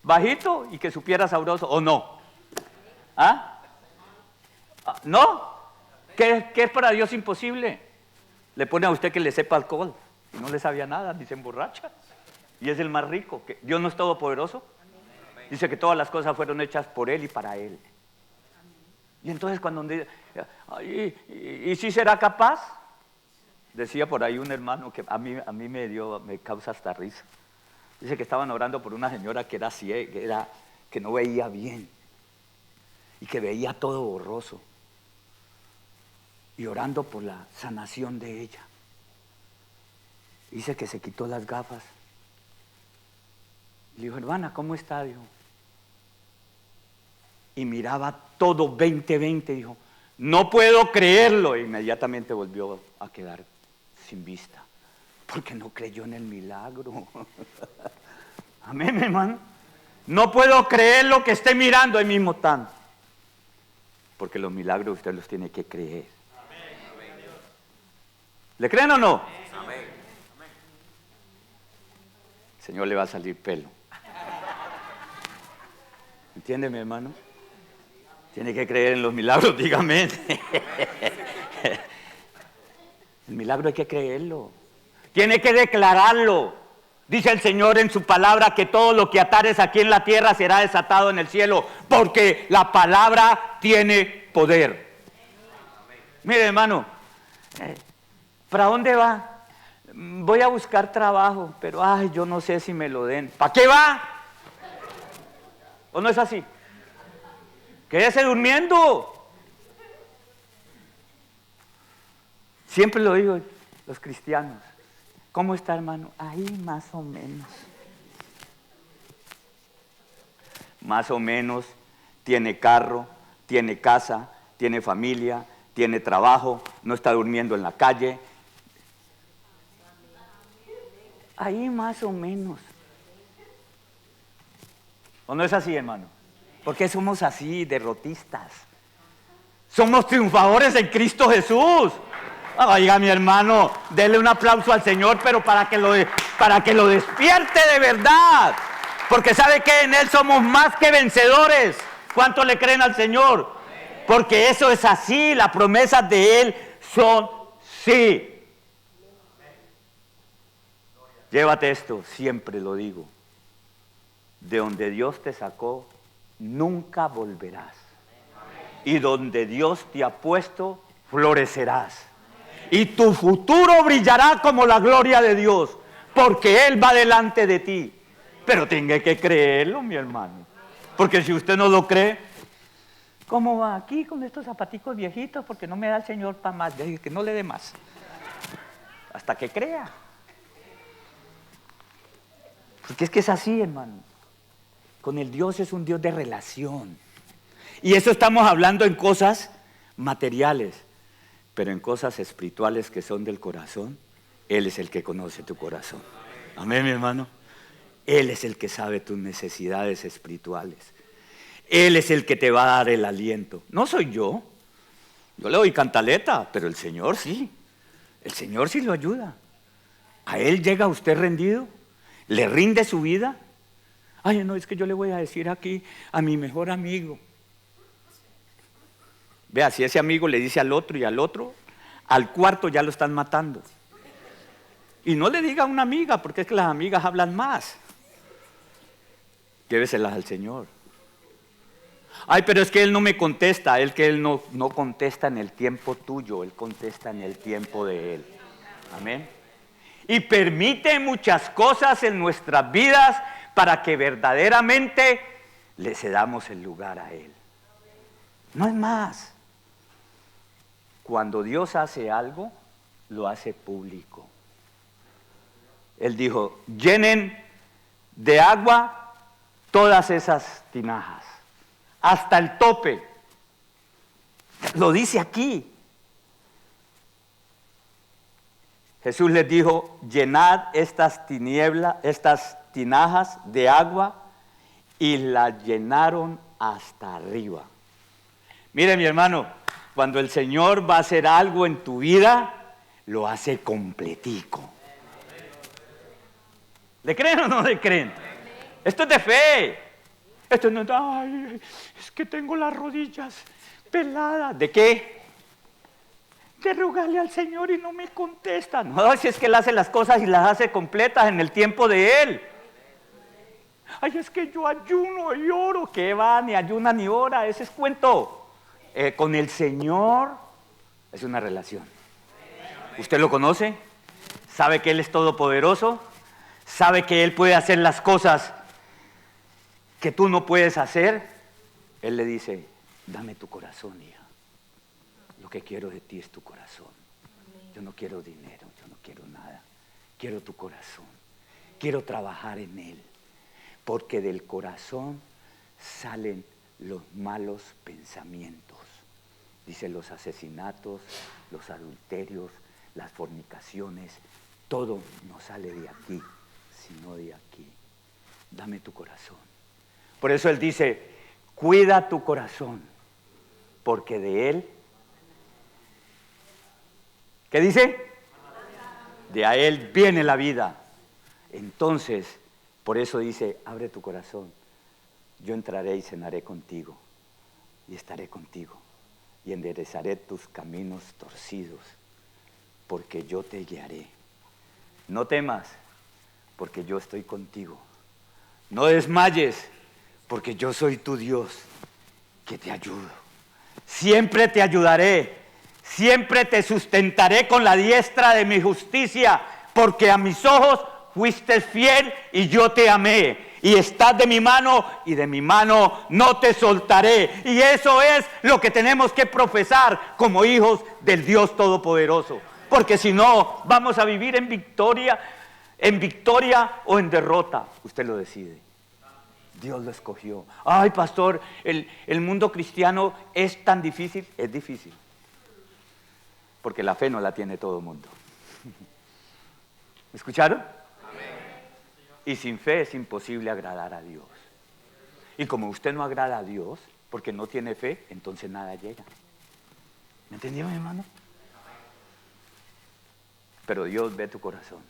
bajito y que supiera sabroso, ¿o no? ¿Ah? ¿No? ¿Qué es para Dios imposible? Le pone a usted que le sepa alcohol y no le sabía nada, ni se emborracha. Y es el más rico. ¿Dios no es todopoderoso? Dice que todas las cosas fueron hechas por Él y para Él. Y entonces cuando dice, ¿y si será capaz? Decía por ahí un hermano que a mí me causa hasta risa. Dice que estaban orando por una señora que era ciega, que no veía bien y que veía todo borroso. Y orando por la sanación de ella. Dice que se quitó las gafas. Le dijo, hermana, ¿cómo está? Dijo. Y miraba todo 20/20, dijo, no puedo creerlo. E inmediatamente volvió a quedar sin vista, porque no creyó en el milagro. Amén, hermano. No puedo creer lo que esté mirando, ahí mismo tan. Porque los milagros usted los tiene que creer. ¿Le creen o no? Señor le va a salir pelo. ¿Entiende, mi hermano? Tiene que creer en los milagros, dígame. El milagro hay que creerlo. Tiene que declararlo. Dice el Señor en su palabra que todo lo que atares aquí en la tierra será desatado en el cielo, porque la palabra tiene poder. Mire, hermano, ¿para dónde va? Voy a buscar trabajo, pero ay, yo no sé si me lo den. ¿Para qué va? ¿O no es así? Quédese durmiendo. Siempre lo digo, los cristianos. ¿Cómo está, hermano? Ahí más o menos. Más o menos. Tiene carro, tiene casa, tiene familia, tiene trabajo, no está durmiendo en la calle. Ahí más o menos. ¿O no es así, hermano? ¿Por qué somos así, derrotistas? Somos triunfadores en Cristo Jesús. Oiga, mi hermano, dele un aplauso al Señor, pero para que lo despierte de verdad. Porque sabe que en Él somos más que vencedores. ¿Cuánto le creen al Señor? Porque eso es así, las promesas de Él son sí. Llévate esto, siempre lo digo. De donde Dios te sacó, nunca volverás. Y donde Dios te ha puesto, florecerás. Y tu futuro brillará como la gloria de Dios, porque Él va delante de ti. Pero tiene que creerlo, mi hermano. Porque si usted no lo cree, ¿cómo va aquí con estos zapaticos viejitos? Porque no me da el Señor para más. Deje que no le dé más. Hasta que crea. Porque es que es así, hermano. Con el Dios es un Dios de relación. Y eso estamos hablando en cosas materiales, pero en cosas espirituales que son del corazón, Él es el que conoce tu corazón. Amén, mi hermano. Él es el que sabe tus necesidades espirituales. Él es el que te va a dar el aliento. No soy yo. Yo le doy cantaleta, pero el Señor sí. El Señor sí lo ayuda. A Él llega usted rendido, le rinde su vida. Ay, no, es que yo le voy a decir aquí a mi mejor amigo. Vea, si ese amigo le dice al otro y al otro, al cuarto ya lo están matando. Y no le diga a una amiga, porque es que las amigas hablan más. Lléveselas al Señor. Ay, pero es que Él no me contesta. Él no contesta en el tiempo tuyo, Él contesta en el tiempo de Él. Amén. Y permite muchas cosas en nuestras vidas para que verdaderamente le cedamos el lugar a Él. No es más. Cuando Dios hace algo, lo hace público. Él dijo, llenen de agua todas esas tinajas, hasta el tope. Lo dice aquí. Jesús les dijo, llenad estas tinajas de agua, y las llenaron hasta arriba. Mire, mi hermano, cuando el Señor va a hacer algo en tu vida, lo hace completico. ¿Le creen o no le creen? Esto es de fe. Esto no es, ay, es que tengo las rodillas peladas. ¿De qué? De rogarle al Señor y no me contesta. No, si es que Él hace las cosas y las hace completas en el tiempo de Él. Ay, es que yo ayuno y oro. ¿Qué va? Ni ayuna ni ora. Ese es cuento. Con el Señor es una relación. ¿Usted lo conoce? ¿Sabe que Él es todopoderoso? ¿Sabe que Él puede hacer las cosas que tú no puedes hacer? Él le dice, dame tu corazón, hija. Lo que quiero de ti es tu corazón. Yo no quiero dinero, yo no quiero nada. Quiero tu corazón. Quiero trabajar en Él. Porque del corazón salen los malos pensamientos. Dice, los asesinatos, los adulterios, las fornicaciones, todo no sale de aquí, sino de aquí. Dame tu corazón. Por eso Él dice, cuida tu corazón, porque de él, ¿qué dice? De a Él viene la vida. Entonces, Por eso dice, abre tu corazón, yo entraré y cenaré contigo, y estaré contigo, y enderezaré tus caminos torcidos, porque yo te guiaré. No temas, porque yo estoy contigo. No desmayes, porque yo soy tu Dios, que te ayudo. Siempre te ayudaré, siempre te sustentaré con la diestra de mi justicia, porque a mis ojos fuiste fiel y yo te amé. Y estás de mi mano y de mi mano no te soltaré. Y eso es lo que tenemos que profesar como hijos del Dios Todopoderoso. Porque si no, vamos a vivir en victoria o en derrota. Usted lo decide. Dios lo escogió. Ay, pastor, el mundo cristiano es tan difícil. Es difícil. Porque la fe no la tiene todo el mundo. ¿Me escucharon? Y sin fe es imposible agradar a Dios. Y como usted no agrada a Dios, porque no tiene fe, entonces nada llega. ¿Me entendió, mi hermano? Pero Dios ve tu corazón.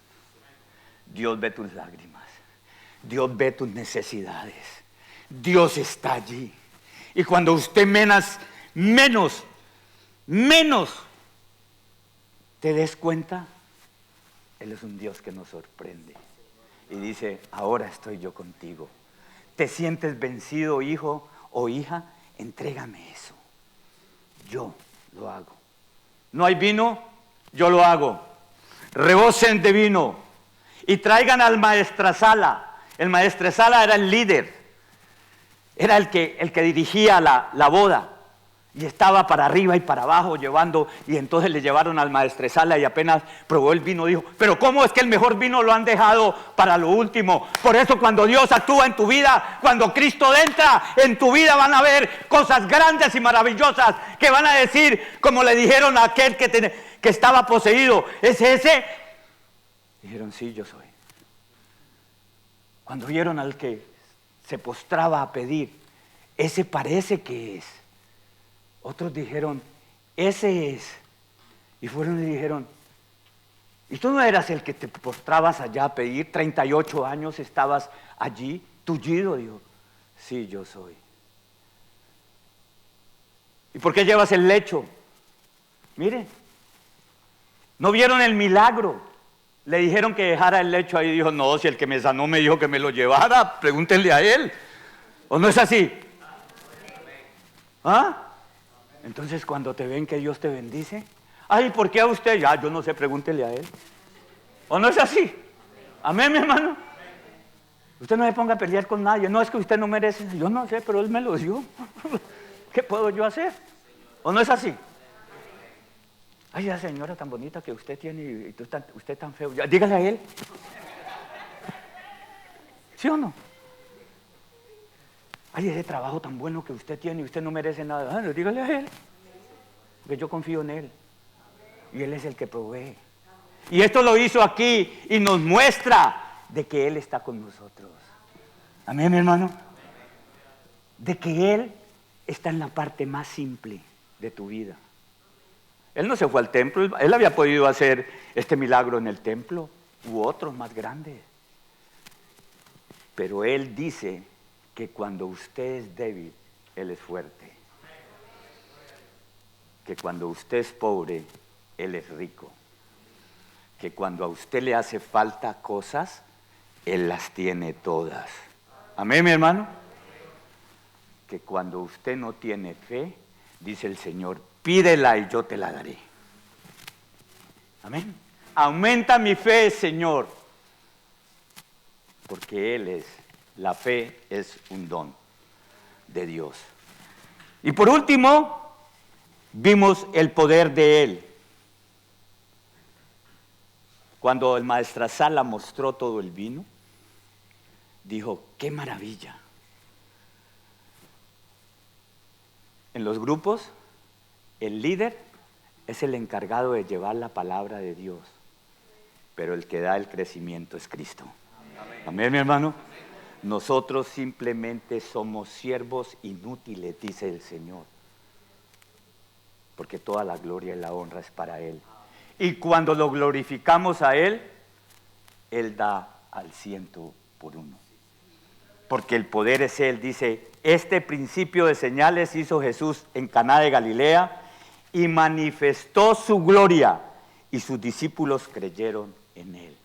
Dios ve tus lágrimas. Dios ve tus necesidades. Dios está allí. Y cuando usted menos te des cuenta, Él es un Dios que nos sorprende. Y dice, ahora estoy yo contigo. ¿Te sientes vencido, hijo o hija? Entrégame eso. Yo lo hago. ¿No hay vino? Yo lo hago. Rebosen de vino y traigan al maestrasala. El maestrasala era el líder. Era el que dirigía la boda. Y estaba para arriba y para abajo llevando, y entonces le llevaron al maestresala y apenas probó el vino dijo, pero ¿cómo es que el mejor vino lo han dejado para lo último? Por eso cuando Dios actúa en tu vida, cuando Cristo entra en tu vida, van a ver cosas grandes y maravillosas que van a decir, como le dijeron a aquel que estaba poseído, ¿es ese? Dijeron, sí, yo soy. Cuando vieron al que se postraba a pedir, ese parece que es. Otros dijeron, ese es. Y fueron y dijeron, ¿y tú no eras el que te postrabas allá a pedir? 38 años estabas allí, tullido. Dijo, sí, yo soy. ¿Y por qué llevas el lecho? Mire, ¿no vieron el milagro? Le dijeron que dejara el lecho ahí. Dijo, no, si el que me sanó me dijo que me lo llevara, pregúntenle a él. ¿O no es así? ¿Ah? Entonces cuando te ven que Dios te bendice, ay, ¿por qué a usted? Ya, yo no sé, pregúntele a él. ¿O no es así? Amén, mi hermano. Usted no se ponga a pelear con nadie. No, es que usted no merece. Yo no sé, pero él me lo dio. ¿Qué puedo yo hacer? ¿O no es así? Ay, la señora tan bonita que usted tiene y usted tan feo. Ya, dígale a él. ¿Sí o no? Ay, ese trabajo tan bueno que usted tiene y usted no merece nada. Ah, dígale a él. Porque yo confío en él. Y él es el que provee. Y esto lo hizo aquí y nos muestra de que él está con nosotros. Amén, mi hermano. De que él está en la parte más simple de tu vida. Él no se fue al templo. Él había podido hacer este milagro en el templo u otros más grandes. Pero él dice que cuando usted es débil, Él es fuerte. Que cuando usted es pobre, Él es rico. Que cuando a usted le hace falta cosas, Él las tiene todas. Amén, mi hermano. Que cuando usted no tiene fe, dice el Señor, pídela y yo te la daré. Amén. Aumenta mi fe, Señor. Porque Él es. La fe es un don de Dios. Y por último, vimos el poder de Él. Cuando el maestrasala mostró todo el vino, dijo, ¡qué maravilla! En los grupos, el líder es el encargado de llevar la palabra de Dios, pero el que da el crecimiento es Cristo. Amén, mi hermano. Nosotros simplemente somos siervos inútiles, dice el Señor, porque toda la gloria y la honra es para Él. Y cuando lo glorificamos a Él, Él da al 100 por 1. porque el poder es Él. Dice, este principio de señales hizo Jesús en Caná de Galilea y manifestó su gloria y sus discípulos creyeron en Él.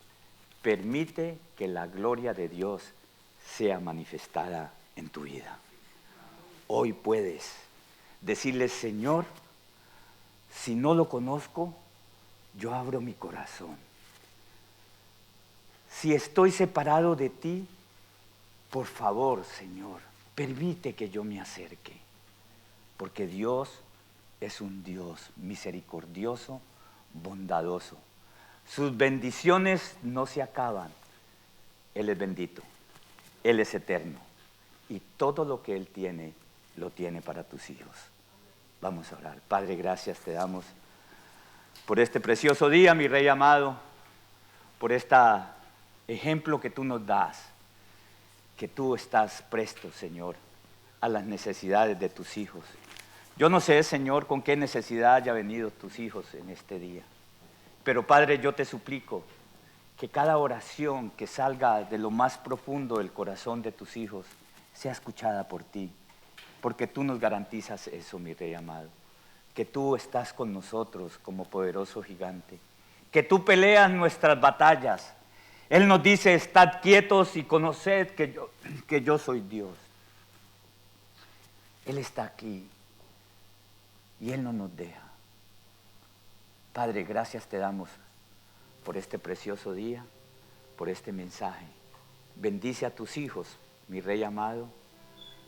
Permite que la gloria de Dios sea manifestada en tu vida. Hoy puedes decirle, Señor, si no lo conozco, yo abro mi corazón. Si estoy separado de ti, por favor, Señor, permite que yo me acerque. Porque Dios es un Dios misericordioso, bondadoso. Sus bendiciones no se acaban. Él es bendito. Él es eterno. Y todo lo que Él tiene, lo tiene para tus hijos. Vamos a orar. Padre, gracias te damos por este precioso día, mi Rey amado, por este ejemplo que tú nos das, que tú estás presto, Señor, a las necesidades de tus hijos. Yo no sé, Señor, con qué necesidad haya venido tus hijos en este día, pero Padre, yo te suplico que cada oración que salga de lo más profundo del corazón de tus hijos sea escuchada por ti, porque tú nos garantizas eso, mi Rey amado, que tú estás con nosotros como poderoso gigante, que tú peleas nuestras batallas. Él nos dice, estad quietos y conoced que yo soy Dios. Él está aquí y Él no nos deja. Padre, gracias te damos por este precioso día, por este mensaje. Bendice a tus hijos, mi Rey amado.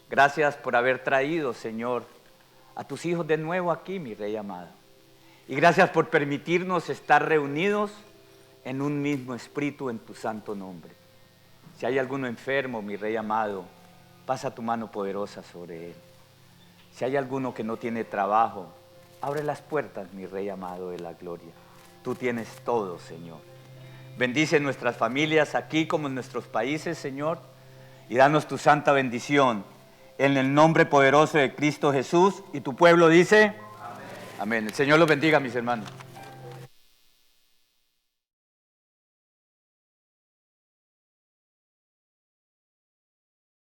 Gracias por haber traído, Señor, a tus hijos de nuevo aquí, mi Rey amado. Y gracias por permitirnos estar reunidos en un mismo espíritu en tu santo nombre. Si hay alguno enfermo, mi Rey amado, pasa tu mano poderosa sobre él. Si hay alguno que no tiene trabajo, abre las puertas, mi Rey amado de la gloria. Tú tienes todo, Señor. Bendice nuestras familias aquí como en nuestros países, Señor, y danos tu santa bendición. En el nombre poderoso de Cristo Jesús. Y tu pueblo dice, amén. Amén. El Señor los bendiga, mis hermanos.